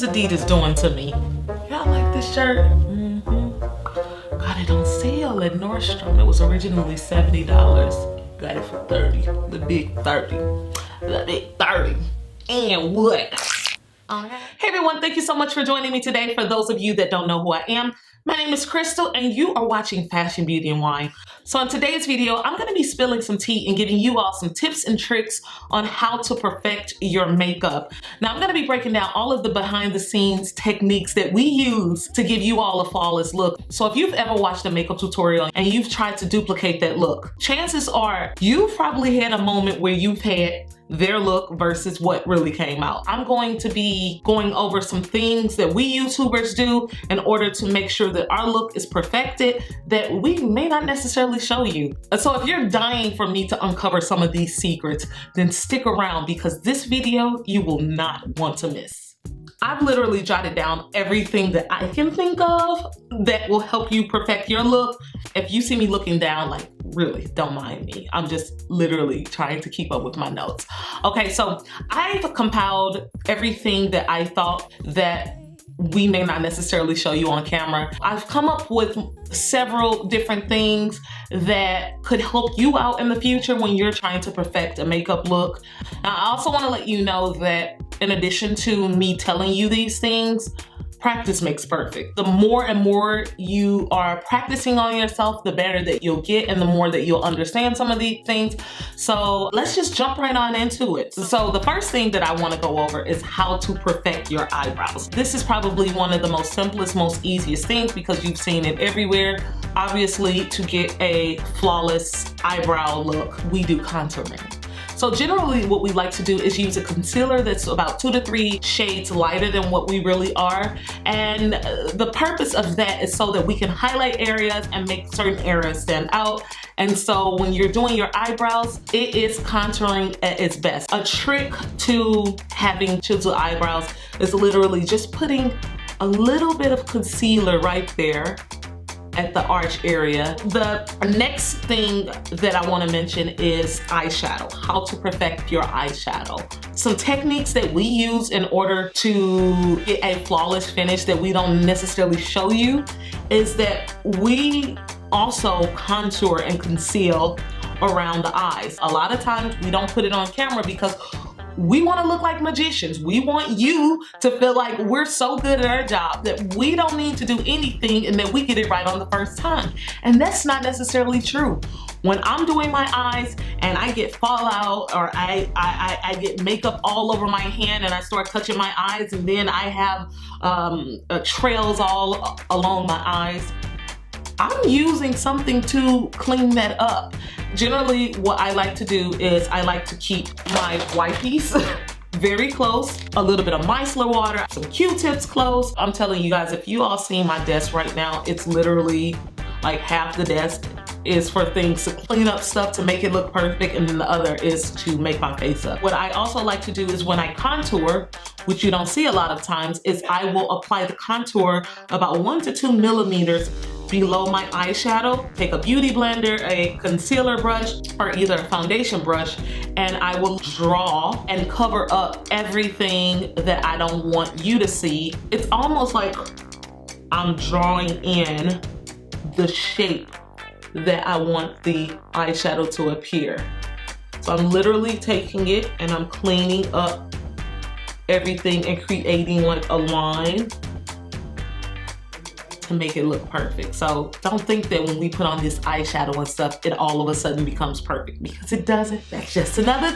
is Adidas doing to me? Y'all like this shirt? Got it on sale at Nordstrom. It was originally $70. Got it for 30. The big 30. The big 30. And what? Hey everyone, thank you so much for joining me today. For those of you that don't know who I am, my name is Crystal and you are watching Fashion, Beauty, and Wine. So in today's video, I'm gonna be spilling some tea and giving you all some tips and tricks on how to perfect your makeup. Now I'm gonna be breaking down all of the behind the scenes techniques that we use to give you all a flawless look. So if you've ever watched a makeup tutorial and you've tried to duplicate that look, chances are you've probably had a moment where you've had their look versus what really came out. I'm going to be going over some things that we YouTubers do in order to make sure that our look is perfected that we may not necessarily show you. So if you're dying for me to uncover some of these secrets, then stick around because this video you will not want to miss. I've literally jotted down everything that I can think of that will help you perfect your look. If you see me looking down, like, really, don't mind me. I'm just literally trying to keep up with my notes. Okay, so I've compiled everything that I thought that we may not necessarily show you on camera. I've come up with several different things that could help you out in the future when you're trying to perfect a makeup look. Now, I also want to let you know that in addition to me telling you these things, practice makes perfect. The more and more you are practicing on yourself, the better that you'll get and the more that you'll understand some of these things. So let's just jump right on into it. So the first thing that I want to go over is how to perfect your eyebrows. This is probably one of the most simplest, most easiest things because you've seen it everywhere. Obviously, to get a flawless eyebrow look, we do contouring. So generally what we like to do is use a concealer that's about 2 to 3 shades lighter than what we really are. And the purpose of that is so that we can highlight areas and make certain areas stand out. And so when you're doing your eyebrows, it is contouring at its best. A trick to having chiseled eyebrows is literally just putting a little bit of concealer right there at the arch area. The next thing that I want to mention is eyeshadow, how to perfect your eyeshadow. Some techniques that we use in order to get a flawless finish that we don't necessarily show you is that we also contour and conceal around the eyes. A lot of times we don't put it on camera because we want to look like magicians. We want you to feel like we're so good at our job that we don't need to do anything and that we get it right on the first time. And that's not necessarily true. When I'm doing my eyes and I get fallout or I get makeup all over my hand and I start touching my eyes and then I have trails all along my eyes, I'm using something to clean that up. Generally, what I like to do is I like to keep my wipes very close, a little bit of micellar water, some Q-tips close. I'm telling you guys, if you all see my desk right now, it's literally like half the desk is for things to clean up stuff to make it look perfect, and then the other is to make my face up. What I also like to do is when I contour, which you don't see a lot of times, is I will apply the contour about 1 to 2 millimeters below my eyeshadow. Take a beauty blender, a concealer brush, or either a foundation brush, and I will draw and cover up everything that I don't want you to see. It's almost like I'm drawing in the shape that I want the eyeshadow to appear. So I'm literally taking it and I'm cleaning up everything and creating like a line to make it look perfect. So don't think that when we put on this eyeshadow and stuff, it all of a sudden becomes perfect, because it doesn't. That's just another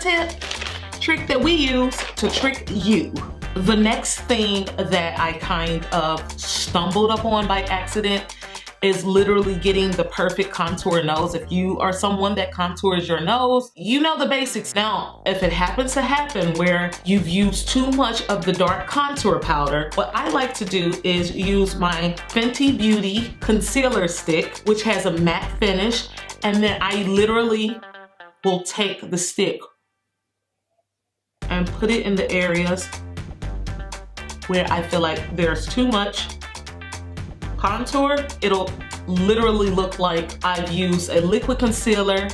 trick that we use to trick you. The next thing that I kind of stumbled upon by accident is literally getting the perfect contour nose. If you are someone that contours your nose, you know the basics. Now, if it happens to happen where you've used too much of the dark contour powder, what I like to do is use my Fenty Beauty concealer stick, which has a matte finish, and then I literally will take the stick and put it in the areas where I feel like there's too much contour. It'll literally look like I've used a liquid concealer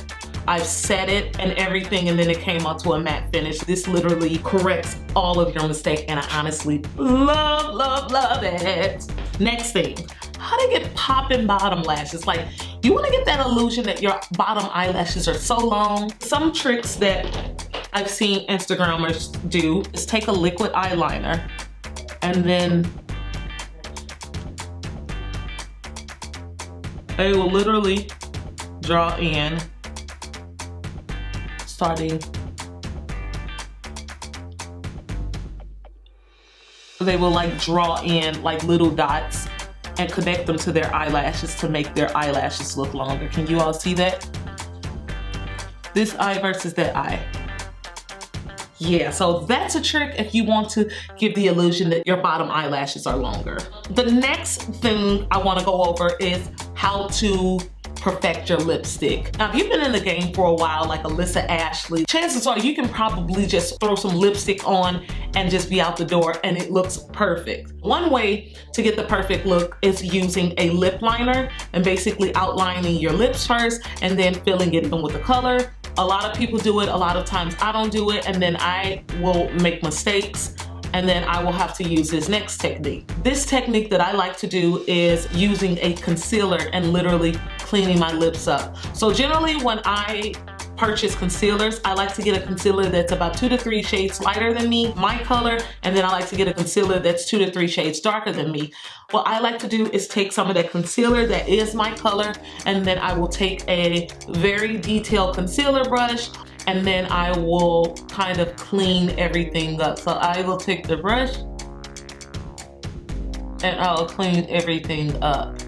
I've set it and everything, and then it came out to a matte finish. This literally corrects all of your mistakes, and I honestly love, love, love it. Next thing, how to get popping bottom lashes. Like, you want to get that illusion that your bottom eyelashes are so long. Some tricks that I've seen Instagrammers do is take a liquid eyeliner and then they will literally draw in, starting, they will like draw in like little dots and connect them to their eyelashes to make their eyelashes look longer. Can you all see that? This eye versus that eye. Yeah, so that's a trick if you want to give the illusion that your bottom eyelashes are longer. The next thing I want to go over is how to perfect your lipstick. Now, if you've been in the game for a while, like Alyssa Ashley, chances are you can probably just throw some lipstick on and just be out the door and it looks perfect. One way to get the perfect look is using a lip liner and basically outlining your lips first and then filling it in with the color. A lot of people do it, a lot of times I don't do it, and then I will make mistakes, and then I will have to use this next technique. This technique that I like to do is using a concealer and literally cleaning my lips up. So generally when I purchase concealers, I like to get a concealer that's about 2 to 3 shades lighter than me, my color, and then I like to get a concealer that's 2 to 3 shades darker than me. What I like to do is take some of that concealer that is my color, and then I will take a very detailed concealer brush, and then I will kind of clean everything up. So I will take the brush and I'll clean everything up.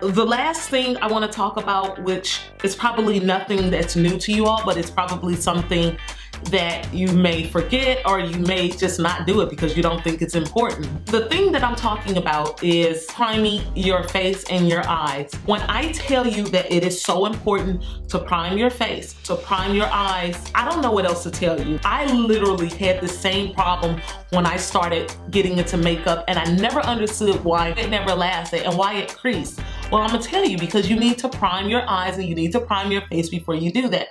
The last thing I want to talk about, which is probably nothing that's new to you all, but it's probably something that you may forget or you may just not do it because you don't think it's important. The thing that I'm talking about is priming your face and your eyes. When I tell you that it is so important to prime your face, to prime your eyes, I don't know what else to tell you. I literally had the same problem when I started getting into makeup, and I never understood why it never lasted and why it creased. Well, I'm gonna tell you, because you need to prime your eyes and you need to prime your face before you do that.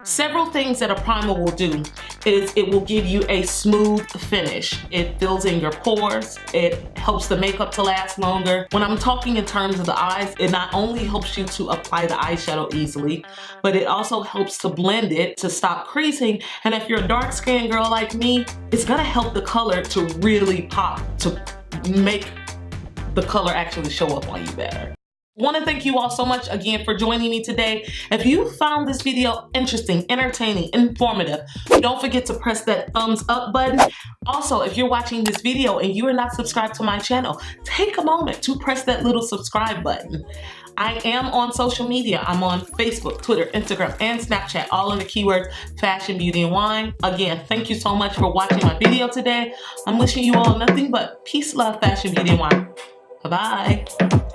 Several things that a primer will do is it will give you a smooth finish. It fills in your pores. It helps the makeup to last longer. When I'm talking in terms of the eyes, it not only helps you to apply the eyeshadow easily, but it also helps to blend it to stop creasing. And if you're a dark-skinned girl like me, it's gonna help the color to really pop, to make the color actually show up on you better. I want to thank you all so much again for joining me today. If you found this video interesting, entertaining, informative, don't forget to press that thumbs up button. Also, if you're watching this video and you are not subscribed to my channel, take a moment to press that little subscribe button. I am on social media. I'm on Facebook, Twitter, Instagram, and Snapchat, all in the keywords fashion, beauty, and wine. Again, thank you so much for watching my video today. I'm wishing you all nothing but peace, love, fashion, beauty, and wine. Bye-bye.